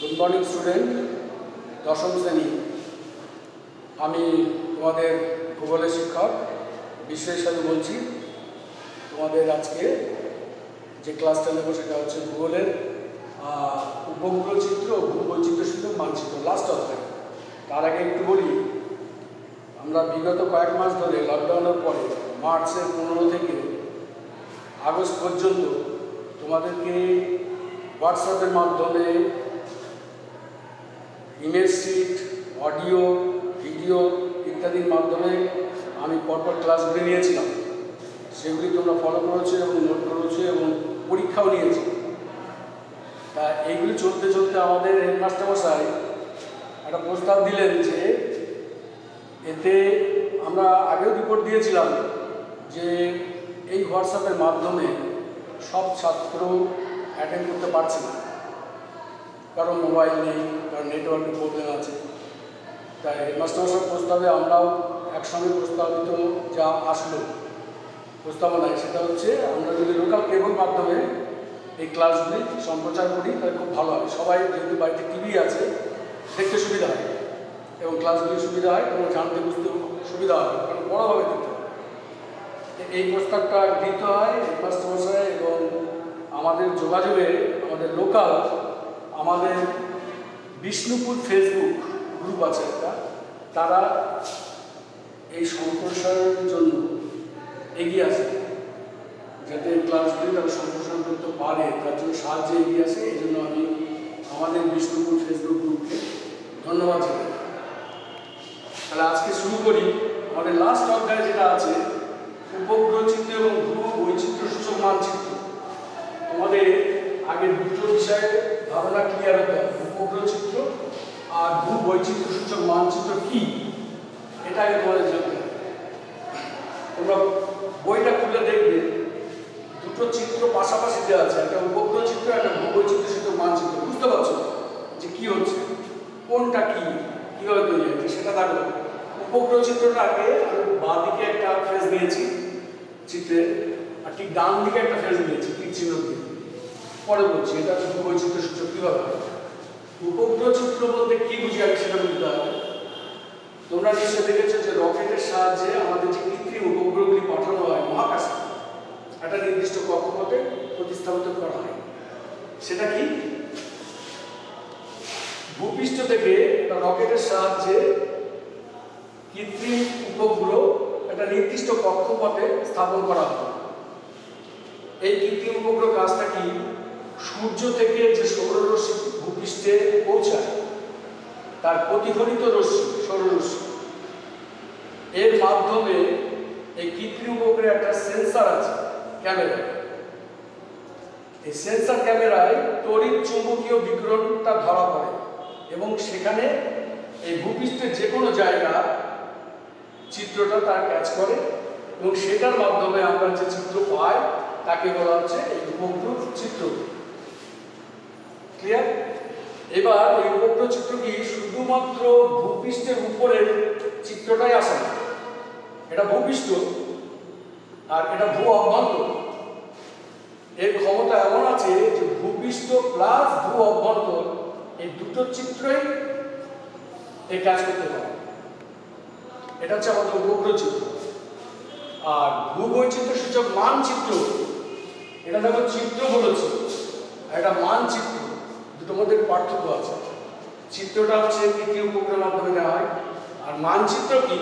Good morning student, দশম শ্রেণী। আমি তোমাদের ভূগোলের শিক্ষক বিশ্বের সাথে বলছি। তোমাদের আজকে যে ক্লাসটা নেব সেটা হচ্ছে ভূগোলের উপগ্রহ চিত্র ও ভূবৈচিত্র্য সূচক মানচিত্র, লাস্ট অধ্যায়। তার আগে একটু বলি, আমরা বিগত কয়েক মাস ধরে লকডাউনের পরে মার্চের 15 থেকে আগস্ট পর্যন্ত তোমাদেরকে হোয়াটসঅ্যাপের মাধ্যমে ইমেজ শিট, অডিও, ভিডিও ইত্যাদির মাধ্যমে আমি পরপর ক্লাসগুলি নিয়েছিলাম। সেগুলি তোমরা ফলো করেছো এবং নোট করেছো এবং পরীক্ষাও নিয়েছো। তা এইগুলি চলতে চলতে আমাদের হেডমাস্টারমশাই একটা প্রস্তাব দিলেন যে এতে আমরা আগেও রিপোর্ট দিয়েছিলাম যে এই হোয়াটসঅ্যাপের মাধ্যমে সব ছাত্র অ্যাটেন্ড করতে পারছে না, কারণ মোবাইল নেই, কারণ নেটওয়ার্কের প্রবলেম আছে। তাই হেডমাস্টারমশাইয়ের প্রস্তাবে আমরাও একসঙ্গে প্রস্তাবিত যা আসলো প্রস্তাবনায়, সেটা হচ্ছে আমরা যদি লোকাল কেবল মাধ্যমে এই ক্লাসগুলি সম্প্রচার করি তাহলে খুব ভালো হয়। সবাই যেহেতু বাড়িতে টিভি আছে, দেখতে সুবিধা হয় এবং ক্লাসগুলি সুবিধা হয় এবং জানতে বুঝতে সুবিধা হয়, কারণ বড়োভাবে দিতে হয়। এই প্রস্তাবটা গৃহীত হয় হেডমাস্টারমশাই এবং আমাদের যোগাযোগে আমাদের লোকাল, আমাদের বিষ্ণুপুর ফেসবুক গ্রুপ আছে একটা, তারা এই সম্প্রসারণের জন্য এগিয়ে আসে, যাতে ক্লাসগুলি তারা সম্প্রসারণ করতে পারে, তার জন্য সাহায্যে এগিয়ে আসে। এই জন্য আমি আমাদের বিষ্ণুপুর ফেসবুক গ্রুপকে ধন্যবাদ জানাই। তাহলে আজকে শুরু করি। আমাদের লাস্ট অধ্যায় যেটা আছে উপগ্রহ চিত্র এবং ভূবৈচিত্র্য সূচক মানচিত্র। তোমাদের আগে দুটো বিষয়ে ধারণা ক্লিয়ার হতে হবে, উপগ্রহ চিত্র আর ভূবৈচিত্র্য সূচক মানচিত্র কি, এটা আগে তোমাদের জানতে হবে। তোমরা বইটা খুলে দেখবে দুটো চিত্র পাশাপাশি দেওয়া আছে, একটা উপগ্রহ চিত্র, একটা ভূবৈচিত্র্য সূচক মানচিত্র। বুঝতে পারছো যে কি হচ্ছে, কোনটা কি, কিভাবে তৈরি হচ্ছে সেটা দেখো। উপগ্রহ চিত্রটা আগে আমি বাঁ দিকে একটা ফেজ নিয়েছি চিত্রের, আর ঠিক ডান দিকে একটা ফেজ নিয়েছি তীর চিহ্ন দিয়ে। পরে বলছি এটা ভূবৈচিত্র্য সূচক কিভাবে হয়। উপগ্রহ চিত্র বলতে কি বুঝি আগে সেটা বুঝতে হবে। তোমরা নিশ্চয় দেখেছো যে রকেটের সাহায্যে আমাদের যে কৃত্রিম উপগ্রহগুলি পাঠানো হয় মহাকাশে, একটা নির্দিষ্ট কক্ষপথে প্রতিস্থাপিত করা হয়। সেটা কি, ভূপৃষ্ঠ থেকে একটা রকেটের সাহায্যে কৃত্রিম উপগ্রহ একটা নির্দিষ্ট কক্ষপথে স্থাপন করা হয়। এই কৃত্রিম উপগ্রহ কাজটা কি, সূর্য থেকে যে সৌররশ্মি ভূপৃষ্ঠে পৌঁছায় তার প্রতিফলিত রশ্মি, সৌররশ্মি, এর মাধ্যমে এই কৃত্রিম উপগ্রহে একটা সেন্সর আছে, ক্যামেরা। এই সেন্সর ক্যামেরায় তড়িৎ চুম্বকীয় বিকিরণটা ধরা পড়ে এবং সেখানে এই ভূপৃষ্ঠের যে কোনো জায়গা চিত্রটা তার ক্যাচ করে এবং সেটার মাধ্যমে আমরা যে চিত্র পাই তাকে বলা হচ্ছে এই উপগ্রহ চিত্র। ক্লিয়ার? এবার এই উপগ্রহ চিত্র কি শুধুমাত্র ভূপৃষ্ঠের উপরের চিত্রটাই আসে না, এটা ভূপৃষ্ঠ আর এটা ভূ অভ্যন্তর। এর ক্ষমতা এমন আছে যে ভূপৃষ্ঠ প্লাস ভূ অভ্যন্তর এই দুটো চিত্রই এই কাজ করতে পারে। এটা হচ্ছে আমাদের উপগ্রহ চিত্র। আর ভূবৈচিত্র্য সূচক মানচিত্র, এটা দেখো চিত্র বলেছে আর এটা মানচিত্র, দুটোর মধ্যে পার্থক্য আছে। চিত্রটা হচ্ছে কৃত্রিম উপগ্রহের মাধ্যমে নেওয়া হয়, আর মানচিত্র কি,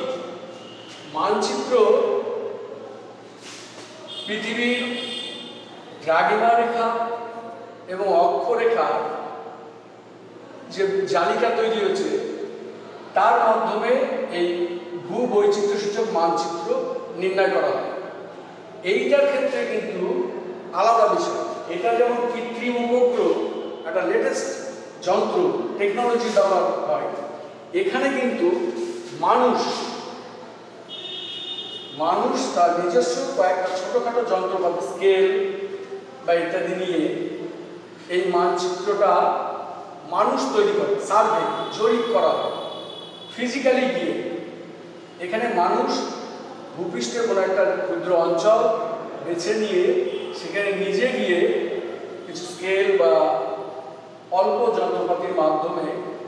মানচিত্র পৃথিবীর দ্রাঘিমা রেখা এবং অক্ষরেখা যে জালিকা তৈরি হয়েছে তার মাধ্যমে এই ভূবৈচিত্র্য সূচক মানচিত্র নির্ণয় করা হয়। এইটার ক্ষেত্রে কিন্তু আলাদা বিষয়। এটা যেমন কৃত্রিম উপগ্রহ, একটা লেটেস্ট যন্ত্র, টেকনোলজি দেওয়া হয়, এখানে কিন্তু মানুষ তার নিজস্ব কয়েকটা ছোটোখাটো যন্ত্রপাতি, স্কেল বা ইত্যাদি নিয়ে এই মানচিত্রটা মানুষ তৈরি করে, সার্ভে, জরিপ করা হয় ফিজিক্যালি গিয়ে। এখানে মানুষ ভূপৃষ্ঠের কোনো একটা ক্ষুদ্র অঞ্চল বেছে নিয়ে সেখানে নিজে গিয়ে কিছু স্কেল বা অল্প যন্ত্রপাতি পদ্ধতির মাধ্যমে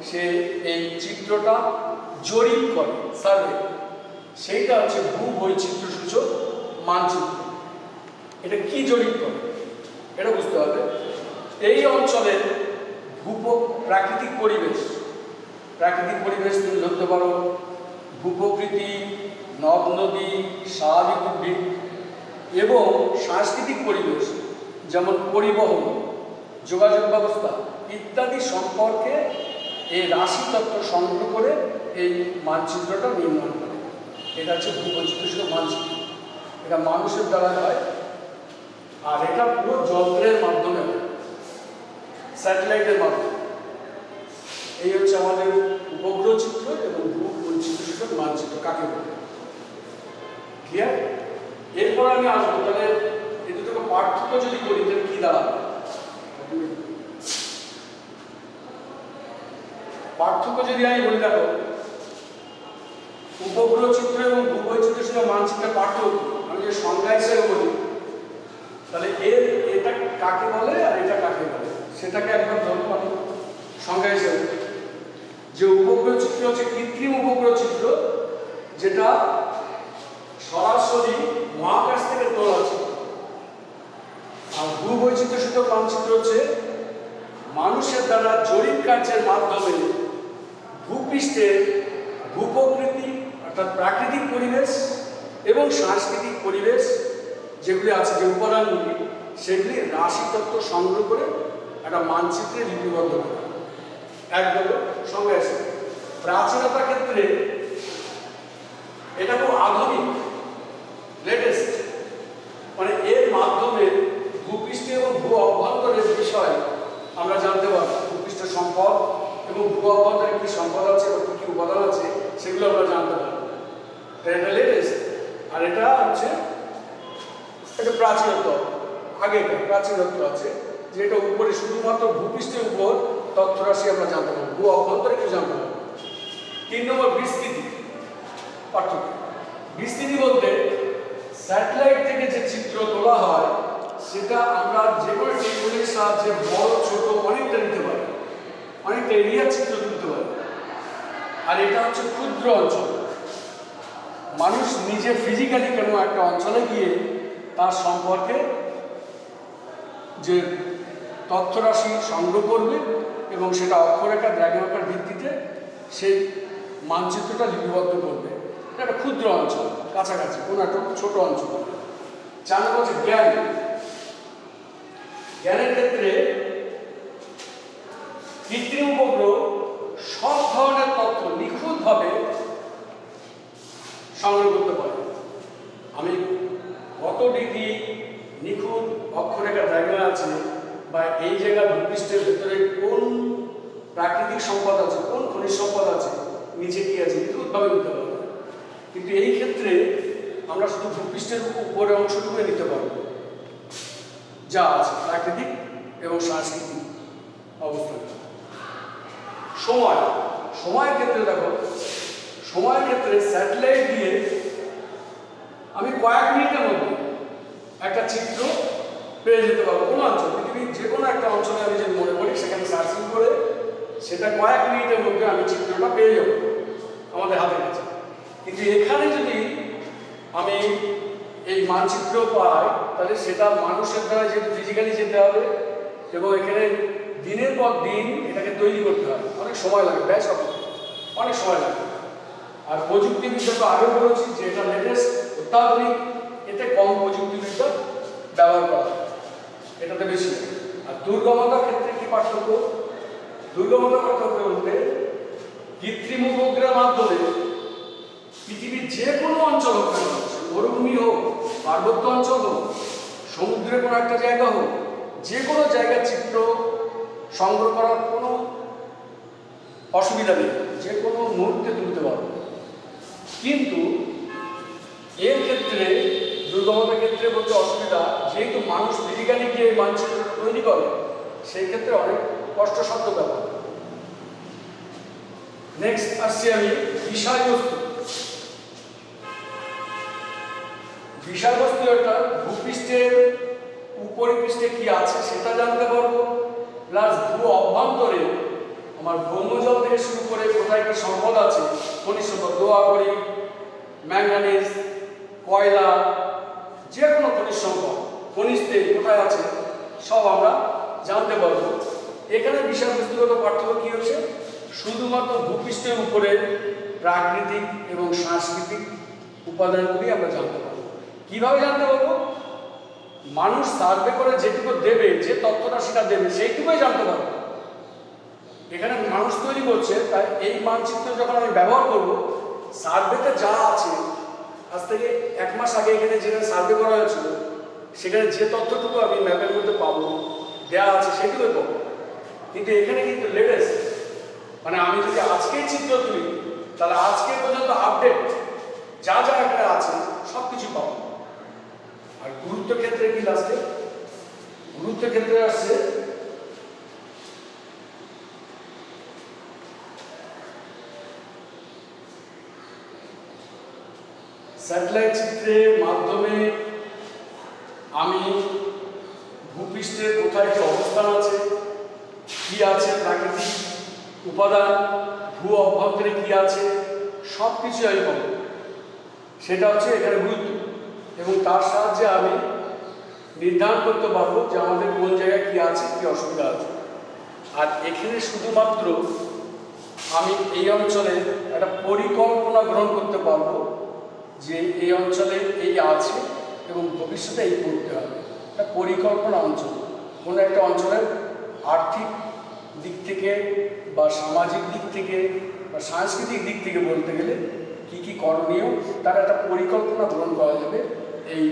সে এই চিত্রটা জরিপ করে, সার্ভে, সেইটা হচ্ছে ভূবৈচিত্র্য সূচক মানচিত্র। এটা কি জরিপ করে এটা বুঝতে হবে। এই অঞ্চলের প্রাকৃতিক পরিবেশ তুমি ধরতে পারো ভূপ্রকৃতি, নদ নদী, স্বাভাবিক উদ্ভিদ এবং সাংস্কৃতিক পরিবেশ যেমন পরিবহন, যোগাযোগ ব্যবস্থা ইত্যাদি সম্পর্কে এই রাশি তত্ত্ব সংগ্রহ করে এই মানচিত্রটা নির্মাণ করে। এটা হচ্ছে ভূবৈচিত্র্য সূচক মানচিত্র। এটা মানুষের দ্বারা হয়, আর এটা পুরো যন্ত্রের মাধ্যমে হয়, স্যাটেলাইটের মাধ্যমে। এই হচ্ছে আমাদের উপগ্রহ চিত্র এবং ভূবৈচিত্র্য সূচক মানচিত্র কাকে বলে। ক্লিয়ার? এরপর আমি আসবো, তাহলে এই দুটোকে পার্থক্য যদি করি তাহলে কি দাঁড়াবে? পার্থক্য যদি আমি বলি, দেখো উপগ্রহ চিত্র এবং ভূবৈচিত্র্য সূচক মানচিত্রের পার্থক্য আমি যে সংজ্ঞা হিসেবে বলি, তাহলে এটা কাকে বলে আর এটা কাকে বলে সেটাকে একবার ধরো আমি সংজ্ঞা হিসেবে। যে উপগ্রহ চিত্র হচ্ছে কৃত্রিম উপগ্রহ চিত্র, যেটা সরাসরি মহাকাশ থেকে তোলা চিত্র। আর ভূবৈচিত্র্য সূচক মানচিত্র হচ্ছে মানুষের দ্বারা জরিপ কার্যের মাধ্যমে ভূপৃষ্ঠের ভূপ্রকৃতি অর্থাৎ প্রাকৃতিক পরিবেশ এবং সাংস্কৃতিক পরিবেশ যেগুলি আছে, যে উপাদানগুলি, সেগুলি রাশি তত্ত্ব সংগ্রহ করে একটা মানচিত্রে লিপিবদ্ধ করে। একদম সঙ্গে আছে। প্রাচীনতার ক্ষেত্রে এটা খুব আধুনিক, লেটেস্ট, মানে এর মাধ্যমে ভূপৃষ্ঠ এবং ভূ অভ্যন্তরের বিষয় আমরা জানতে পারবো। ভূপৃষ্ঠের সম্পদ এবং ভূ অভ্যন্তরে কি সম্পদ আছে বা কী কী উপাদান আছে সেগুলো আমরা জানতে পারবো। এটা লেটেস্ট। আর এটা হচ্ছে একটা প্রাচীনত্ব, আগেকার প্রাচীনত্ব আছে, যে এটা উপরে শুধুমাত্র ভূপৃষ্ঠের উপর তথ্যরাশি আমরা জানতে পারবো, ভূ অভ্যন্তরে কিছু জানতে পারবো। 3 নম্বর বিস্তৃতি পার্থক্য। বিস্তৃতি বলতে স্যাটেলাইট থেকে যে চিত্র তোলা হয় সেটা আমরা যে কোনো টেকনোলজির সাহায্যে বড় ছোট অনেকটা নিতে পারি, অনেকটা এরিয়া চিত্র তুলতে পারি। আর এটা হচ্ছে ক্ষুদ্র অঞ্চল। মানুষ নিজে ফিজিক্যালি কোনো একটা অঞ্চলে গিয়ে তার সম্পর্কে যে তথ্যরাশি সংগ্রহ করবে এবং সেটা অক্ষরেখা দ্রাঘিমাকার ভিত্তিতে সেই মানচিত্রটা লিপিবদ্ধ করবে। এটা একটা ক্ষুদ্র অঞ্চল, কাছাকাছি কোনো একটা ছোট অঞ্চল। 4 নম্বর হচ্ছে জ্ঞান। জ্ঞানের ক্ষেত্রে কৃত্রিম উপগ্রহ সব ধরনের তথ্য নিখুঁতভাবে সংগ্রহ করতে পারে। আমি কত ডিগ্রি নিখুঁত অক্ষরেখা দ্রাঘিমা আছে, বা এই জায়গা ভূপৃষ্ঠের ভেতরে কোন প্রাকৃতিক সম্পদ আছে, কোন খনিজ সম্পদ আছে, নিচে কি আছে, নিখুঁতভাবে নিতে পারবো। কিন্তু এই ক্ষেত্রে আমরা শুধু ভূপৃষ্ঠের উপরের অংশটুকু নিতে পারবো, যা আছে প্রাকৃতিক এবং সাংস্কৃতিক অবস্থা। সময়ের ক্ষেত্রে দেখো, সময়ের ক্ষেত্রে স্যাটেলাইট দিয়ে আমি কয়েক মিনিটের মধ্যে একটা চিত্র পেয়ে যেতে পারবো। কোনো অঞ্চল, পৃথিবীর যে কোনো একটা অঞ্চলে আমি যদি মনে করি, সেখানে সার্চিং করে সেটা কয়েক মিনিটের মধ্যে আমি চিত্রটা পেয়ে যাব আমাদের হাতের কাছে। কিন্তু এখানে যদি আমি এই মানচিত্র পাই, তাহলে সেটা মানুষের দ্বারা যেহেতু ফিজিক্যালি যেতে হবে এবং এখানে দিনের পর দিন এটাকে তৈরি করতে হয়, অনেক সময় লাগে, ব্যয় সব অনেক সময় লাগে। আর প্রযুক্তিবিদ্যা তো আগেও বলেছি যে এটা লেটেস্ট, অত্যাধুনিক, এতে কম প্রযুক্তিবিদ্যা ব্যবহার করা হয়, এটাতে বেশি। আর দুর্গমতার ক্ষেত্রে কি পার্থক্য? দুর্গমতার পার্থক্য বলতে কৃত্রিম উপগ্রহের মাধ্যমে পৃথিবীর যে কোনো অঞ্চল হোক, মরুভূমি হোক, পার্বত্য অঞ্চল হোক, সমুদ্রের কোনো একটা জায়গা হোক, যে কোনো জায়গার চিত্র সংগ্রহ করার কোনো অসুবিধা নেই, যে কোনো মুহূর্তে তুলতে পারবো। কিন্তু এর ক্ষেত্রে, দুর্গমতার ক্ষেত্রে বলতে অসুবিধা, যেহেতু মানুষ ফিজিক্যালি গিয়ে মানচিত্র তৈরি করে, সেই ক্ষেত্রে অনেক কষ্টসাধ্য ব্যাপার। নেক্সট আসছি আমি বিষয়বস্তু। বিষয়বস্তু একটা ভূপৃষ্ঠের উপরিপৃষ্ঠে কি আছে সেটা জানতে পারবো, প্লাস ভূ অভ্যন্তরে আমার ভৌমজল থেকে শুরু করে কোথায় কি সম্পদ আছে, খনিজ সম্পদ, লোহা খনি, ম্যাঙ্গানিজ, কয়লা, যে কোনো খনিজ সম্পদ, খনিজ তেল কোথায় আছে সব আমরা জানতে পারবো। এখানে বিষয়বস্তুগত পার্থক্য কী হচ্ছে, শুধুমাত্র ভূপৃষ্ঠের উপরে প্রাকৃতিক এবং সাংস্কৃতিক উপাদানগুলি আমরা জানতে পারবো। কীভাবে জানতে পারবো? মানুষ সার্ভে করে যেটুকু দেবে, যে তথ্যটা সেটা দেবে, সেইটুকুই জানতে পারবো। এখানে মানুষ তৈরি করছে, তাই এই মানচিত্র যখন আমি ব্যবহার করব, সার্ভেতে যা আছে, আজ থেকে 1 মাস আগে এখানে যেখানে সার্ভে করা হয়েছিল সেখানে যে তথ্যটুকু আমি ম্যাপের মধ্যে পাবো, দেওয়া আছে, সেটুকুই পাবো। কিন্তু এখানে কিন্তু লেটেস্ট, মানে আমি যদি আজকেই চিত্র তুলি তাহলে আজকে পর্যন্ত আপডেট যা যা এখানে আছে সব কিছু পাবো। আর গুরুত্ব ক্ষেত্রে কি লাস্টে গুরুত্ব ক্ষেত্রে আসছে স্যাটেলাইট চিত্রের মাধ্যমে আমি ভূপৃষ্ঠের কোথায় কি অবস্থান আছে, কি আছে প্রাকৃতিক উপাদান, ভূ অভ্যন্তরে কি আছে, সব কিছু আমি পাবো। সেটা হচ্ছে এখানে গুরুত্ব, এবং তার সাহায্যে আমি নির্ধারণ করতে পারবো যে আমাদের কোন জায়গায় কি আছে, কি অসুবিধা আছে। আর এখানে শুধুমাত্র আমি এই অঞ্চলে একটা পরিকল্পনা গ্রহণ করতে পারবো যে এই অঞ্চলে এই আছে এবং ভবিষ্যতে এই করতে হবে। একটা পরিকল্পনা অঞ্চল, কোনো একটা অঞ্চলের আর্থিক দিক থেকে বা সামাজিক দিক থেকে বা সাংস্কৃতিক দিক থেকে বলতে গেলে কী কী করণীয়, তার একটা পরিকল্পনা গ্রহণ করা যাবে এই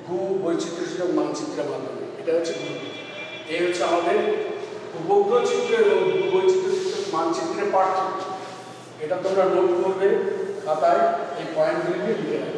ভূ বৈচিত্র্যসূচক মানচিত্রের মাধ্যমে। এটা হচ্ছে গুরুত্ব। এই হচ্ছে আমাদের উপগ্রহ চিত্র এবং ভূ বৈচিত্র্যসূচক মানচিত্রের পার্থক্য। এটা তোমরা নোট করবে খাতায়, এই পয়েন্টগুলিকে লিখে রাখবে।